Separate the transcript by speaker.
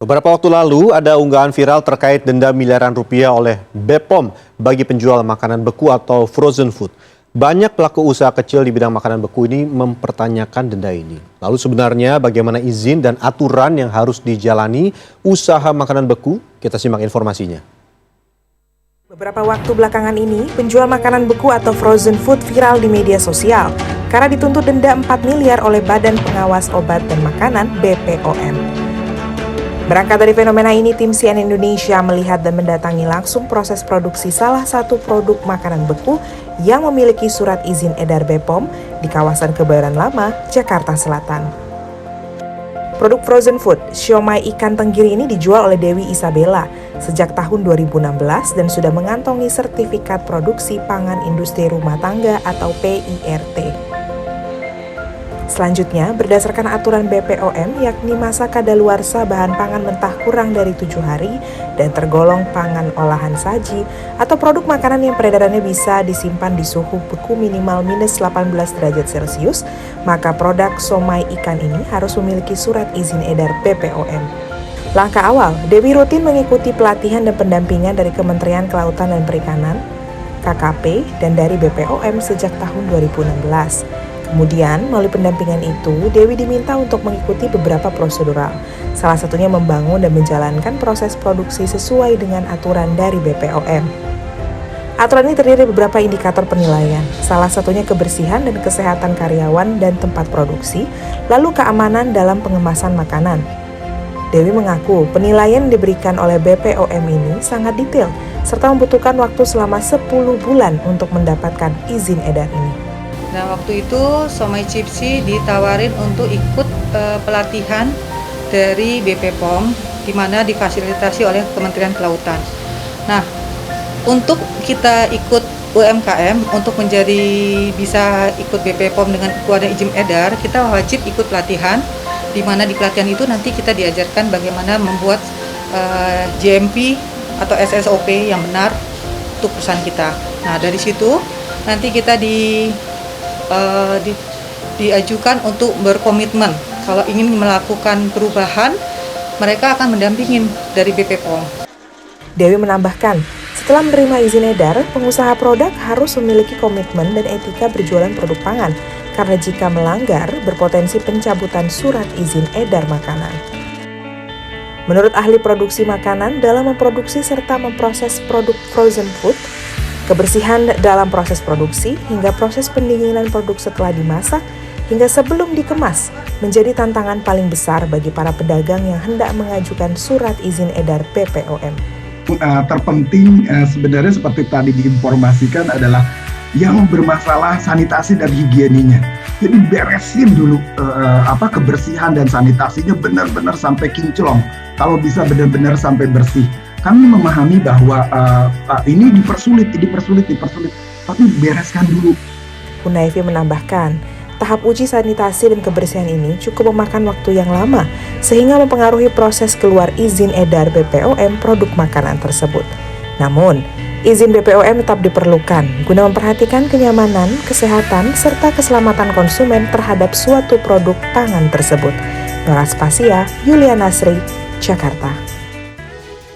Speaker 1: Beberapa waktu lalu ada unggahan viral terkait denda miliaran rupiah oleh BPOM bagi penjual makanan beku atau frozen food. Banyak pelaku usaha kecil di bidang makanan beku ini mempertanyakan denda ini. Lalu sebenarnya bagaimana izin dan aturan yang harus dijalani usaha makanan beku? Kita simak informasinya.
Speaker 2: Beberapa waktu belakangan ini, penjual makanan beku atau frozen food viral di media sosial karena dituntut denda 4 miliar oleh Badan Pengawas Obat dan Makanan (BPOM). Berangkat dari fenomena ini, tim CNN Indonesia melihat dan mendatangi langsung proses produksi salah satu produk makanan beku yang memiliki surat izin edar BPOM di kawasan Kebayoran Lama, Jakarta Selatan. Produk frozen food, siomay ikan tenggiri ini dijual oleh Dewi Isabella sejak tahun 2016 dan sudah mengantongi sertifikat produksi pangan industri rumah tangga atau PIRT. Selanjutnya, berdasarkan aturan BPOM, yakni masa kadaluarsa bahan pangan mentah kurang dari 7 hari dan tergolong pangan olahan saji atau produk makanan yang peredarannya bisa disimpan di suhu beku minimal minus 18 derajat Celcius, maka produk siomay ikan ini harus memiliki surat izin edar BPOM. Langkah awal, Dewi rutin mengikuti pelatihan dan pendampingan dari Kementerian Kelautan dan Perikanan, KKP, dan dari BPOM sejak tahun 2016. Kemudian, melalui pendampingan itu, Dewi diminta untuk mengikuti beberapa prosedural, salah satunya membangun dan menjalankan proses produksi sesuai dengan aturan dari BPOM. Aturan ini terdiri dari beberapa indikator penilaian, salah satunya kebersihan dan kesehatan karyawan dan tempat produksi, lalu keamanan dalam pengemasan makanan. Dewi mengaku penilaian yang diberikan oleh BPOM ini sangat detail, serta membutuhkan waktu selama 10 bulan untuk mendapatkan izin edar ini.
Speaker 3: Nah, waktu itu siomay Cipsi ditawarin untuk ikut pelatihan dari BPOM, di mana difasilitasi oleh Kementerian Kelautan. Nah, untuk kita ikut UMKM, untuk menjadi bisa ikut BPOM dengan keluarnya izin edar, kita wajib ikut pelatihan, di mana di pelatihan itu nanti kita diajarkan bagaimana membuat GMP atau SSOP yang benar untuk perusahaan kita. Nah, dari situ nanti kita diajukan untuk berkomitmen kalau ingin melakukan perubahan, mereka akan mendampingin dari BPOM.
Speaker 2: Dewi menambahkan, setelah menerima izin edar, pengusaha produk harus memiliki komitmen dan etika berjualan produk pangan, karena jika melanggar berpotensi pencabutan surat izin edar makanan. Menurut ahli produksi makanan, dalam memproduksi serta memproses produk frozen food, kebersihan dalam proses produksi hingga proses pendinginan produk setelah dimasak hingga sebelum dikemas menjadi tantangan paling besar bagi para pedagang yang hendak mengajukan surat izin edar BPOM.
Speaker 4: Terpenting sebenarnya seperti tadi diinformasikan adalah yang bermasalah sanitasi dan higieninya. Jadi beresin dulu kebersihan dan sanitasinya benar-benar sampai kinclong. Kalau bisa benar-benar sampai bersih. Kami memahami bahwa ini dipersulit, tapi bereskan dulu.
Speaker 2: Hunayfi menambahkan, tahap uji sanitasi dan kebersihan ini cukup memakan waktu yang lama, sehingga mempengaruhi proses keluar izin edar BPOM produk makanan tersebut. Namun, izin BPOM tetap diperlukan guna memperhatikan kenyamanan, kesehatan, serta keselamatan konsumen terhadap suatu produk pangan tersebut. Nora Spasia, Yuliana Sri, Jakarta.